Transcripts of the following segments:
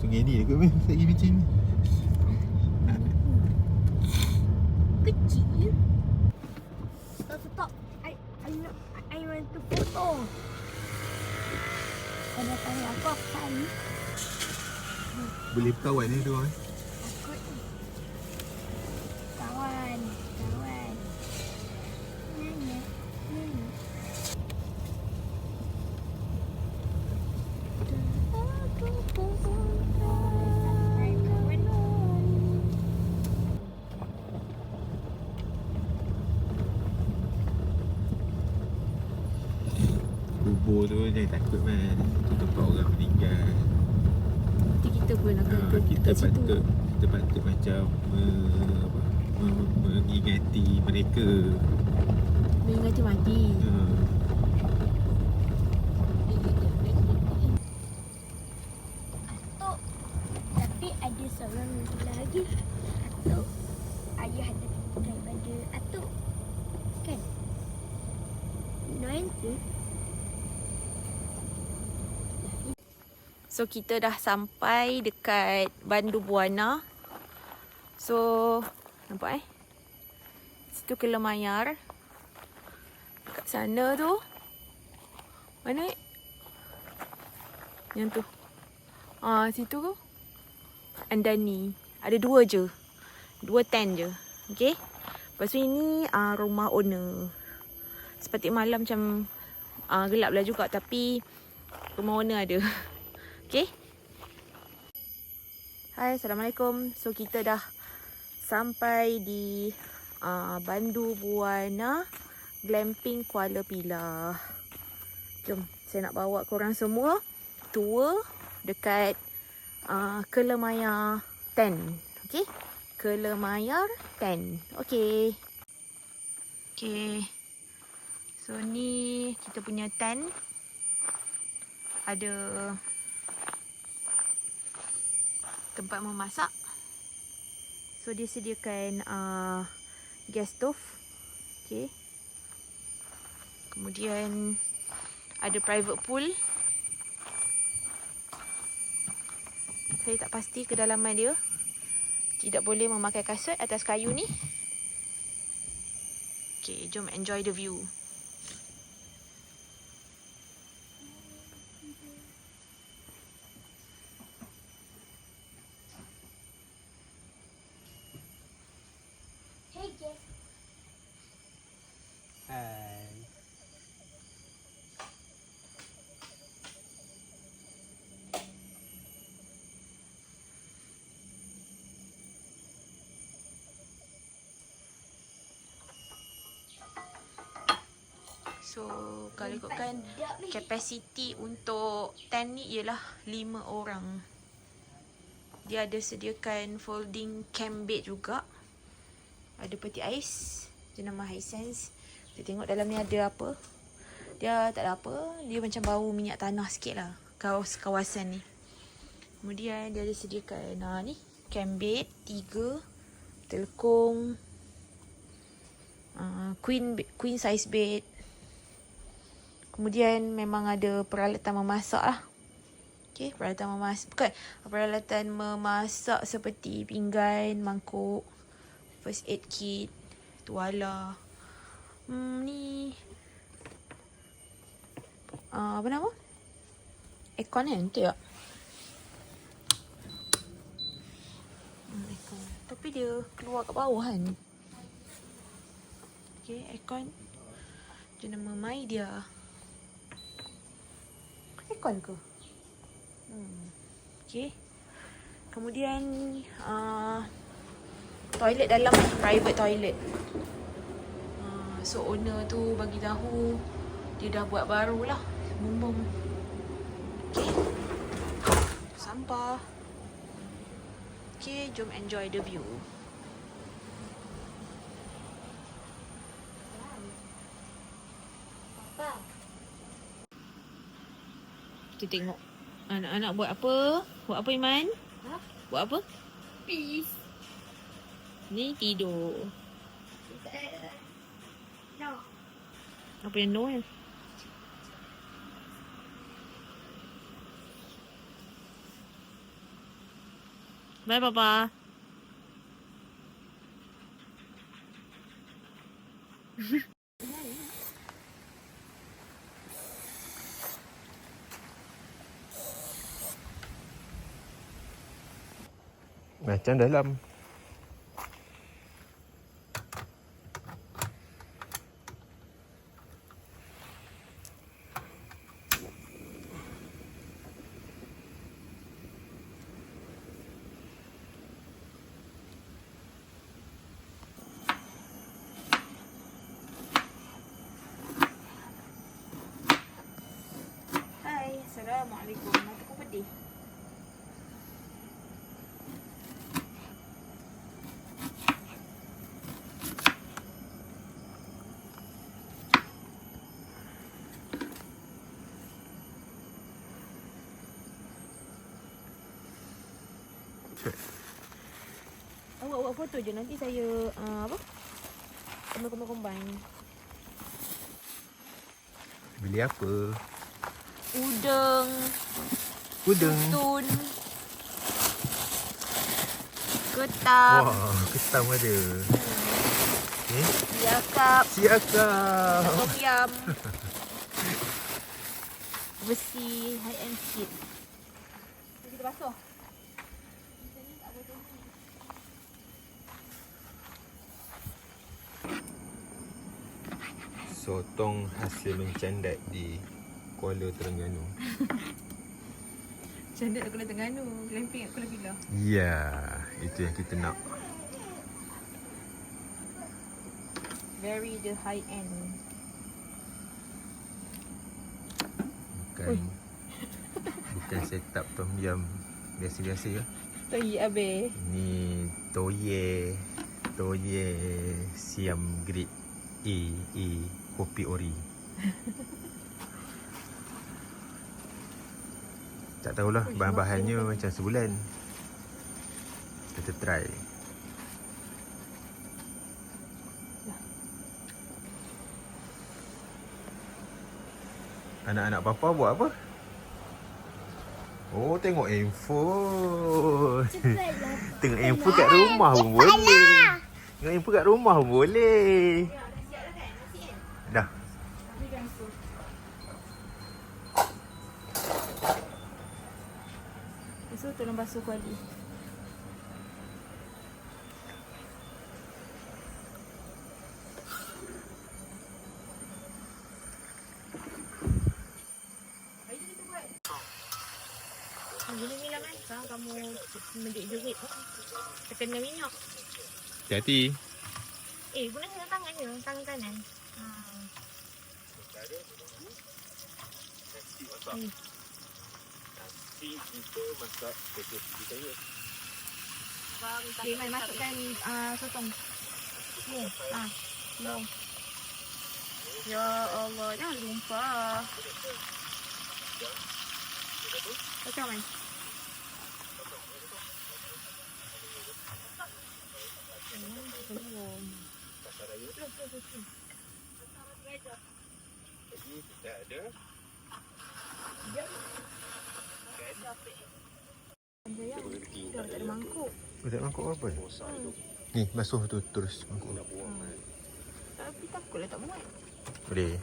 Sungai ni dekat mana? Saya pergi macam ni. Kecil. Stop. I want to photo. Ada tanya aku apa ni? Boleh berkawan ni tu. Takut ni. Kawan. Nanya. Kubur tu jangan takut man. Tu tempat orang meninggal. Nanti kita pun akan Kita patut macam mengingati mereka. mengingati mati. Atuk. Tapi ada seorang lagi. Atuk. Ayah ada daripada Atuk. Kan? Noel tu. So kita dah sampai dekat Bandu Buana. So nampak situ Kelemayar. Kat sana tu. Mana yang tu? Situ tu. Andani. Ada 2 je. 2 tent je. Okay. Lepas tu ini rumah owner. Seperti malam macam gelap lah juga. Tapi rumah owner ada. Okay. Hai, Assalamualaikum. So kita dah sampai di Bandu Buana Glamping Kuala Pilah. Jom, saya nak bawa korang semua tour dekat Kelemayar Tent. Okay, Kelemayar Tent. Okay. So ni kita punya tent. Ada tempat memasak. So dia sediakan gas stove. Okay. Kemudian ada private pool. Saya tak pasti kedalaman dia. Tidak boleh memakai kasut atas kayu ni. Okay, jom enjoy the view. So kalau ikutkan kapasiti untuk tent ni ialah 5 orang. Dia ada sediakan folding camp bed juga. Ada peti ais jenama Hisense. Kita tengok dalam ni ada apa. Dia tak ada apa. Dia macam bau minyak tanah sikit lah kawasan ni. Kemudian dia ada sediakan ni camp bed 3, telekung, queen size bed. Kemudian memang ada peralatan memasak lah. Okay, peralatan memasak seperti pinggan, mangkuk, first aid kit, tuala. Ni apa nama? Aircon kan? Betul tak? Aircon. Tapi dia keluar kat bawah kan? Okay, aircon. Jenama My Dia. Aircon ke? Okay. Kemudian toilet dalam private toilet. So owner tu bagi tahu dia dah buat baru lah. Bumbung. Okay. Sampah. Okay, jom enjoy the view. Kita tengok anak-anak buat apa? Buat apa, Iman? Buat apa? Peace. Ni tidur. No. Apa yang no? Bye, Papa. Macam dalam. Hai, Assalamualaikum. Mataku pedih. Awak buat foto je, nanti saya apa? Combine. Beli apa? Udang, Udang. tun, ketam, Wah, ketam ada. siakap, Siakap. tom yam, besi, high end sikit. Kita basuh. Sotong hasil mencandat di Kuala Terengganu. Cantik Kuala Terengganu, glamping kat Kuala Pilah. Ya, itu yang kita nak. Very the high end. Bukan setup tom yum biasa-biasa ya. Toyi abe. Ini toye siam grade A kopi ori. Tak tahulah bahan-bahannya macam sebulan. Kita try. Anak-anak papa buat apa? Oh, tengok handphone. Tengok handphone kat rumah pun boleh. Tengok handphone kat rumah pun boleh. Dah. So tolong basuh kuali. Guna minyak kan? Kamu mendik jerit. Terkena minyak. Hati-hati. Guna tangan je. Tangan kanan. Nasi kita masak spaghetti saya. Mai masukkan sotong. Ni. No. Ya Allah, jangan lupa. Macam mana? Jadi kita ada Dah tak ada mangkuk. tak ada mangkuk apa? Ni basuh tu terus mangkuk. Tapi takutlah tak muat. Boleh.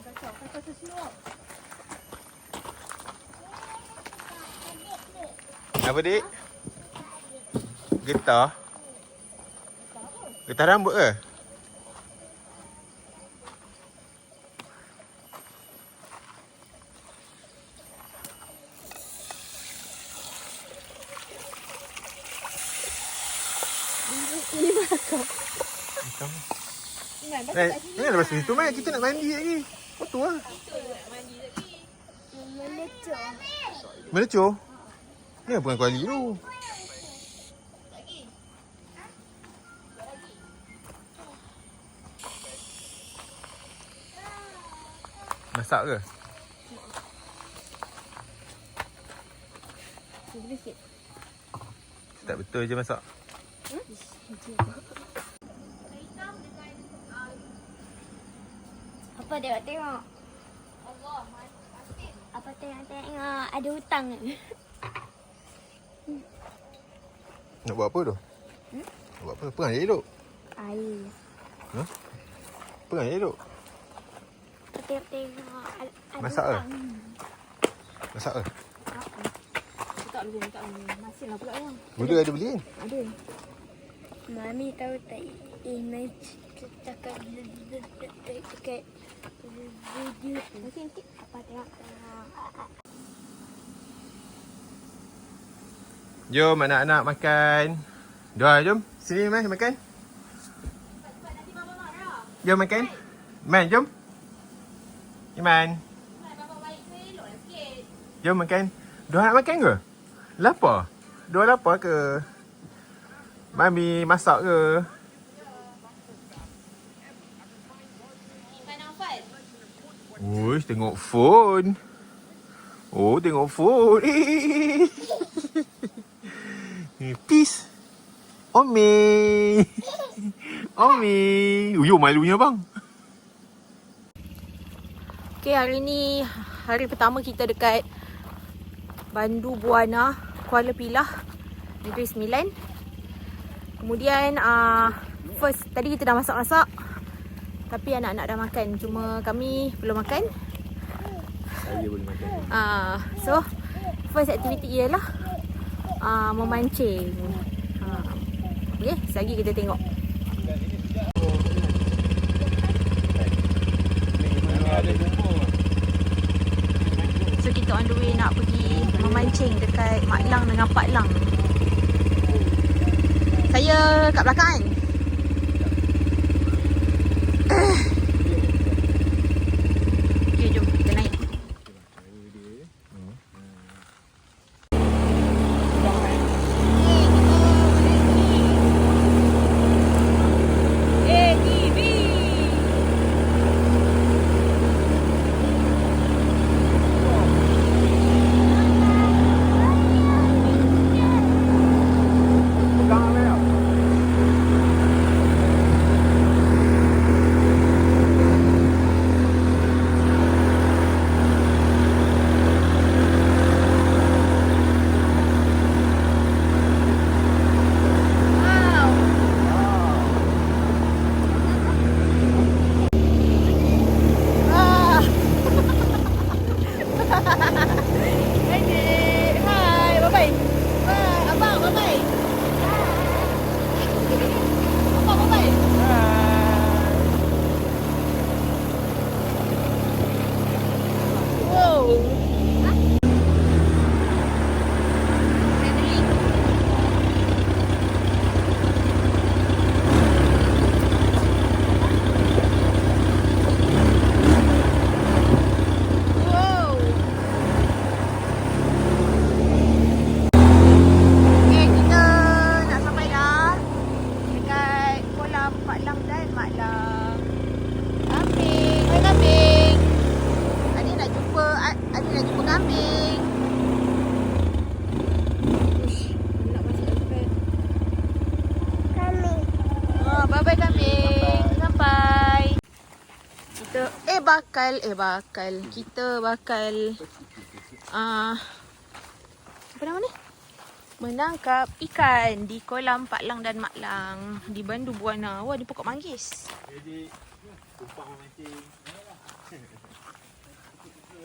Kacau sesuap. Apa dik? Getah? Getah rambut ke? Ini makan. Macam Ingat basuh kat sini. jangan lepas situ Mat. Kita nak mandi lagi. Betul lah. Melecur? Ni bukan kuali tu. Masak ke? Boleh sikit. Tak betul je masak. Apa tengok? Apa tengok? Ada hutang ke? Nak buat apa tu? Nak buat apa? Pegang je duduk. Air. Ha? Pegang je duduk. Tengok. Masak ke? Masak ke? Tak boleh, tak boleh. Masin lah pula yang. Gula ada beli kan? Ada. Mami tahu tak? Image cakap dekat video. Masin sikit. Apa tengok? Jom anak-anak makan. Jom. Sini Man, makan. Jom makan. Man, jom. Iman. Jom makan. Dua nak makan ke? Lapar? Dua lapar ke? Mami masak ke? Uish, tengok phone. Oh, tengok phone. Peace. Omi. Omi. Uyuh, malunya bang. Okay, hari ni hari pertama kita dekat Bandu Buana, Kuala Pilah, Negeri Sembilan. Kemudian first tadi kita dah masak-masak. Tapi anak-anak dah makan. Cuma kami belum makan. Saya boleh makan. So first activity ialah memancing. Okay, sekejap kita tengok. So kita on the way nak pergi memancing dekat Mak Lang dengan Pak Lang. Saya kat belakang kan? Okay, jom kita naik. Kita bakal apa nama ni? Menangkap ikan di kolam Pak Lang dan Mak Lang di Bandu Buana. Wah, di pokok manggis. Jadi, tumpang memancing.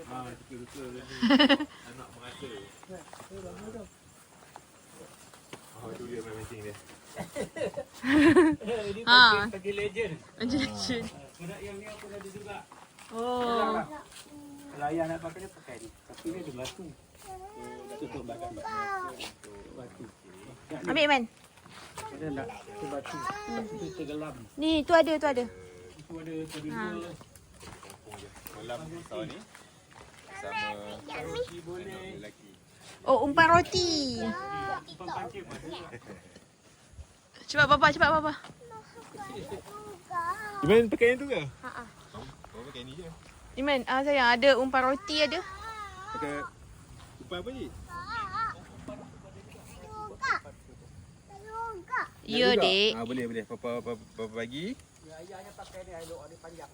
Betul-betul ni. Anak merasa. Oh, tu dia memancing dia. Bagi legend. Legend. Kena yang ni aku dah ada juga. Oh. Kalau ayah nak pakai dia pakai ni. Tapi dia ada batu. Tutup batu. Batu. Ambil Man. Ada nak tu batu. Batu tu tergelam. Ni, tu ada, tu ada. Tu ada dua. Kolam besar ni sama Roti boleh. lelaki. Oh, umpan roti. Umpan pancing. Cepat Papa. Iman pakai yang tu ke? Ha. Kau pakai ni je. Iman, sayang ada umpan roti ada. Pakai umpan apa ni? Ya, Dek. Boleh. Papa bagi. Ayahnya pakai ni elok ada panjang.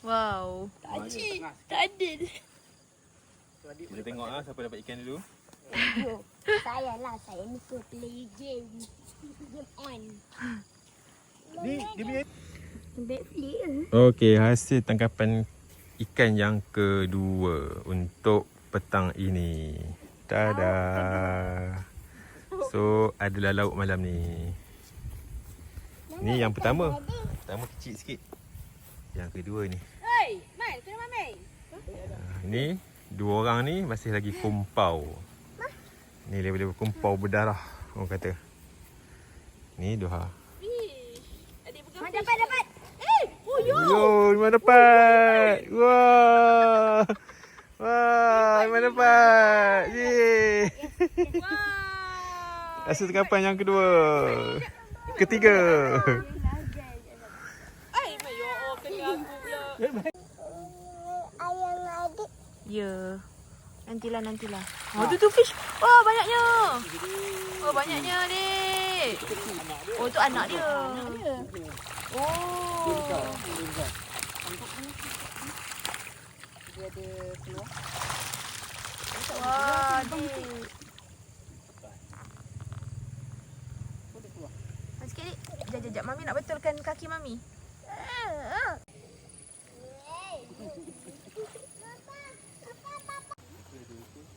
Wow. Tak ada. Boleh tengok siapa dapat ikan dulu. Saya lah, saya ni suka play game. Game on. Ni dia punya. Ambil flip ke? Okey, hasil tangkapan ikan yang kedua untuk petang ini. Tada. So, adalah lauk malam ni. Ni yang pertama. Pertama kecil sikit. Yang kedua ni. Hei, Mai, kena Mai. Ni dua orang ni masih lagi kumpau. Ni level-level kumpau berdarah orang kata. Ni Duha. Dapat. Yo, mana dapat? Wah. Wah, mana dapat? Yeay. Hasil tangkapan yang kedua. Ketiga. Ai, Mai, yo kena aku pula. Ayam adik. Ya. Nantilah. Oh, tu fish. Oh, banyaknya. Oh, banyaknya, Dek. Oh, tu anak dia. Oh. Wah, Dek. Sikit, Dek. Sekejap. Mami nak betulkan kaki Mami.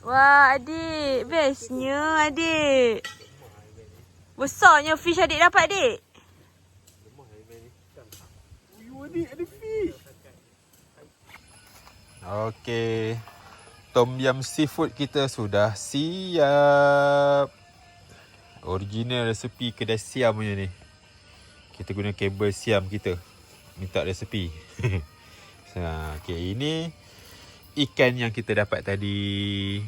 Wah, adik. Bestnya, adik. Besarnya fish adik dapat, adik. Ada fish. Okey. Tom yum seafood kita sudah siap. Original resepi kedai Siam punya ni. Kita guna kabel Siam kita. Minta resepi. Okey, ini ikan yang kita dapat tadi.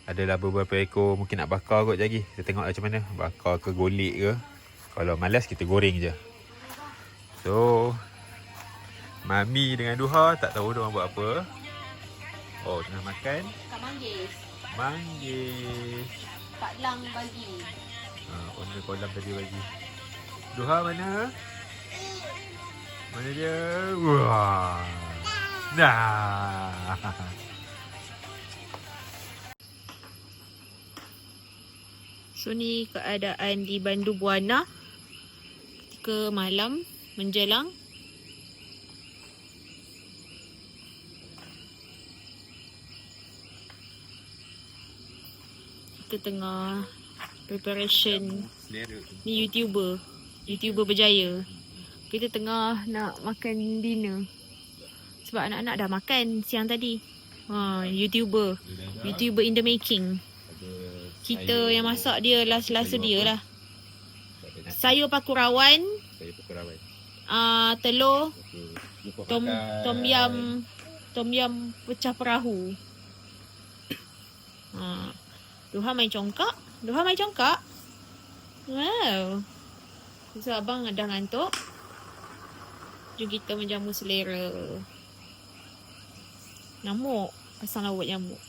Adalah beberapa ekor. Mungkin nak bakar kot lagi. Kita tengok macam mana. Bakar ke golek ke. Kalau malas kita goreng je. So, Mami dengan Duha tak tahu diorang buat apa. Oh, tengah makan. Kak Manggis. Manggis. Pak Lang bagi. Owner kolam tadi bagi. Duha mana? Mana dia? Wah. Nah. So ni keadaan di Bandu Buana ketika malam menjelang. Kita tengah preparation. Ni YouTuber berjaya. Kita tengah nak makan dinner. Sebab anak-anak dah makan siang tadi. YouTuber in the making. Kita yang masak dia last dia lah. Sayur paku rawan. Telur. Tom yum pecah perahu. Duha main congkak. Wow. So abang dah ngantuk. Jom kita menjamu selera. Nyamuk. Pasang lawat nyamuk.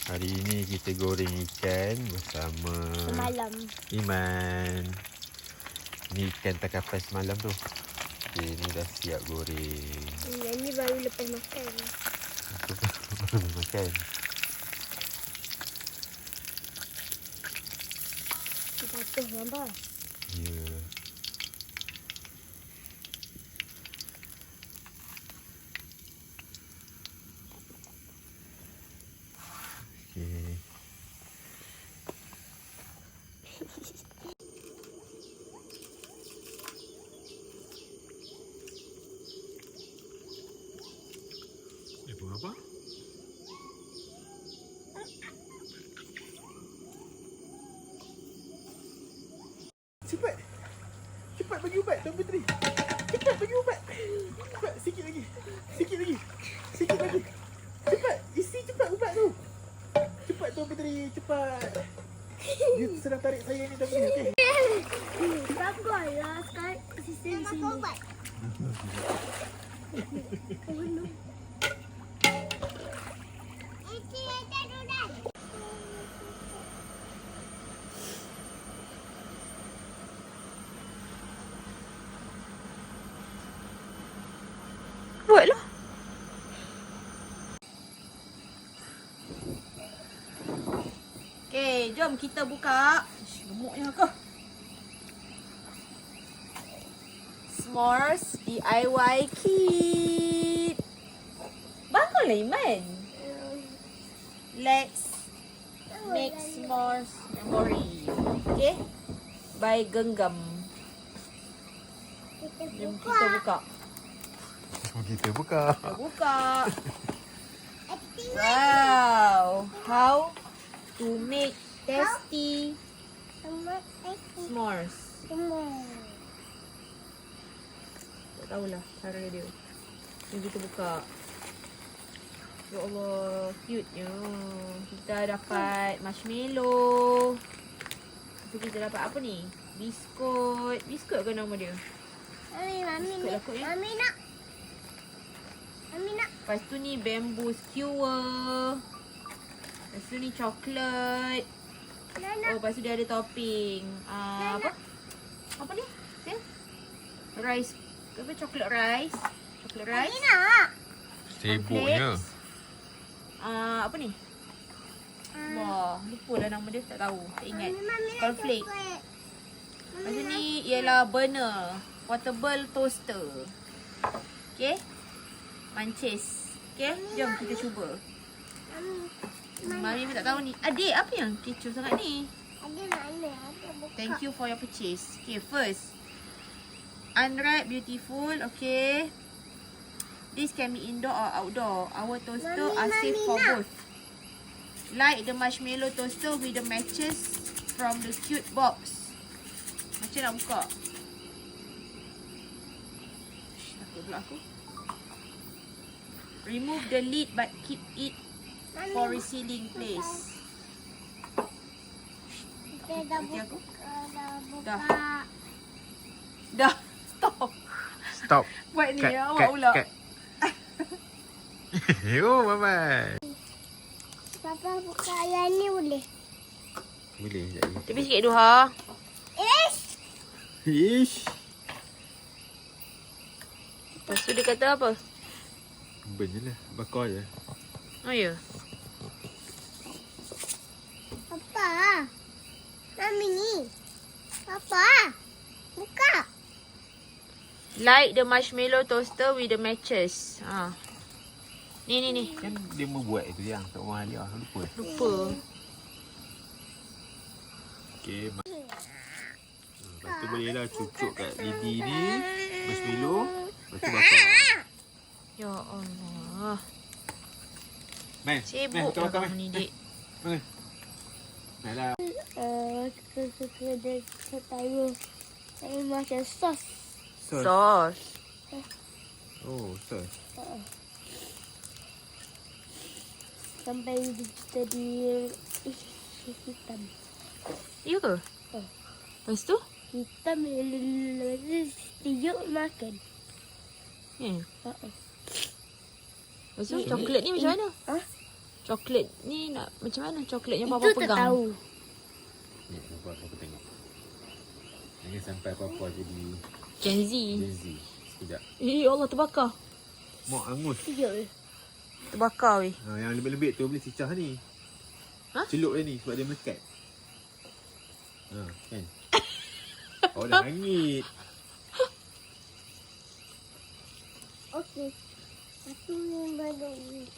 Hari ini kita goreng ikan bersama Semalam. Iman. Ni ikan tangkapan semalam tu. Okay, ni dah siap goreng. Yang ni baru lepas makan. Baru makan. Jatuh gambar. Ya. Okay. Buat apa? Cepat bagi ubat Tuan Puteri. Cepat bagi ubat. Cepat sikit lagi. Cepat isi cepat ubat tu. Cepat Tuan Puteri, cepat. Dia sedang tarik saya ni Tuan Puteri. Okey. Bagus lah sekarang sisi di sini. Ubat. Jom kita buka. Ish, gemuknya ke? S'mores DIY kit. Bangunlah Iman. Let's make s'mores memory. Okay? By Genggam. Jom kita buka. Kita buka. Kita buka. Wow. How to make tasty s'mores. Tak tahulah cara dia. Jom kita buka. Ya Allah, cute-nya. Kita dapat marshmallow. Lepas tu kita dapat apa ni? Biskut. Biskut ke nama dia? Mami nak. Lepas tu ni bamboo skewer. Lepas tu ni coklat. Oh, lepas tu dia ada topping. Apa? Apa ni? Okay. Rice. Apa? Coklat rice. Coklat rice. Sibuknya. Apa ni? Wah, lupa lah nama dia. Tak tahu. Tak ingat. Cornflake. Lepas tu ni ialah burner. Portable toaster. Okay. Mancis. Okay. Jom kita cuba. Mami pun tak tahu ni. Adik, apa yang kecoh sangat ni? Thank you for your purchase. Okay, first. Unwrap beautiful. Okay. This can be indoor or outdoor. Our toaster are safe for both. Light the marshmallow toaster with the matches from the cute box. Macam nak buka? Takut pula aku. Remove the lid but keep it for resealing place. Nanti aku. Dah. Dah. Stop. Stop. Buat ni awak pula. Yo, Mama. Papa buka yang ni boleh? Boleh sekejap. Tepi sikit Duha. Ish. Lepas tu dia kata apa? Ben je lah. Bakar je. Oh ya. Papa. Mami ni. Papa. Buka. Light the marshmallow toaster with the matches. Ni. Kan dia membuat itu yang kat rumah dia. Lupa. Lupa. Okey. Lepas tu bolehlah cucuk kat lidi ni. Marshmallow. Lepas tu bakar. Ya Allah. Main. Sibuk bakar, orang ni, Dik. Main. Mainlah. Suka dia tahu. Saya macam sos. Sos. Oh, sos. Sampai jadi hitam. Ya ke? Lepas tu? Hitam lepas tu tiup makan. Lepas tu coklat ni macam mana? Coklat ni nak macam mana? Coklatnya Papa Itu pegang. tak tahu. Ni, Papa tengok. Jangan sampai Papa jadi Gen Z. Sekejap. Ya Allah, terbakar. Mak angus. Tiup. Terbakar weh. Yang lembik-lembik tu boleh cicah ni. Celup dia ni sebab dia melekat. Kan? Oh, dah hangit. Okey. Satu yang baru ni.